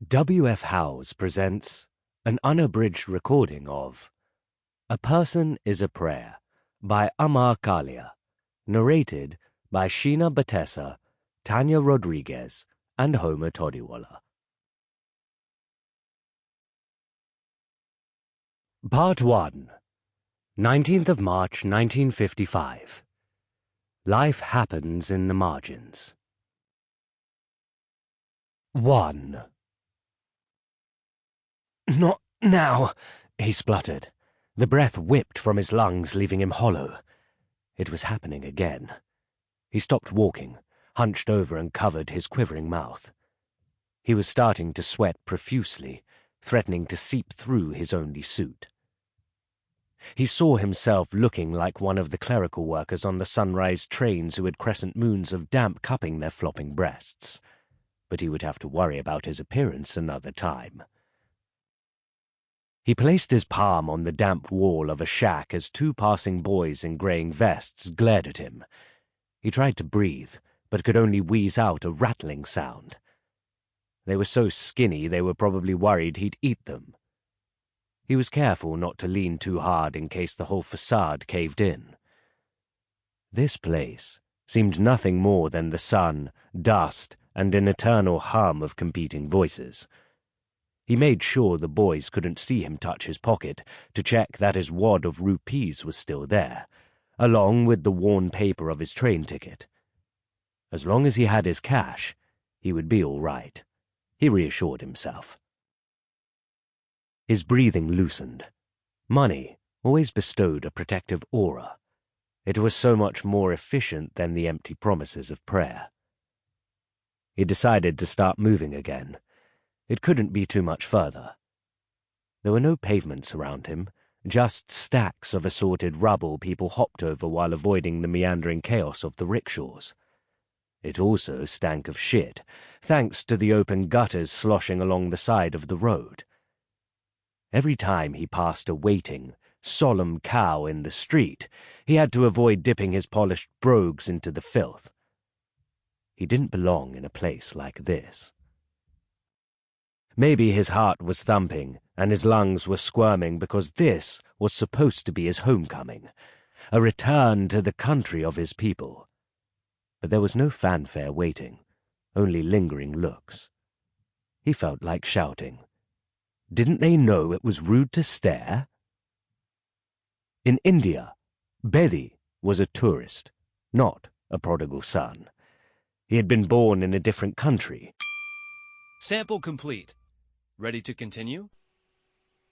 W.F. Howes presents an unabridged recording of A Person is a Prayer by Ammar Kalia, narrated by Sheena Bhattessa, Tania Rodrigues, and Homer Todiwala. Part 1, 19th of March 1955. Life happens in the margins. 1. "Not now," he spluttered. The breath whipped from his lungs, leaving him hollow. It was happening again. He stopped walking, hunched over and covered his quivering mouth. He was starting to sweat profusely, threatening to seep through his only suit. He saw himself looking like one of the clerical workers on the sunrise trains who had crescent moons of damp cupping their flopping breasts. But he would have to worry about his appearance another time. He placed his palm on the damp wall of a shack as two passing boys in greying vests glared at him. He tried to breathe, but could only wheeze out a rattling sound. They were so skinny they were probably worried he'd eat them. He was careful not to lean too hard in case the whole facade caved in. This place seemed nothing more than the sun, dust, and an eternal hum of competing voices. He made sure the boys couldn't see him touch his pocket to check that his wad of rupees was still there, along with the worn paper of his train ticket. As long as he had his cash, he would be all right, he reassured himself. His breathing loosened. Money always bestowed a protective aura. It was so much more efficient than the empty promises of prayer. He decided to start moving again. It couldn't be too much further. There were no pavements around him, just stacks of assorted rubble people hopped over while avoiding the meandering chaos of the rickshaws. It also stank of shit, thanks to the open gutters sloshing along the side of the road. Every time he passed a waiting, solemn cow in the street, he had to avoid dipping his polished brogues into the filth. He didn't belong in a place like this. Maybe his heart was thumping and his lungs were squirming because this was supposed to be his homecoming, a return to the country of his people. But there was no fanfare waiting, only lingering looks. He felt like shouting. Didn't they know it was rude to stare? In India, Bedi was a tourist, not a prodigal son. He had been born in a different country. Sample complete. Ready to continue?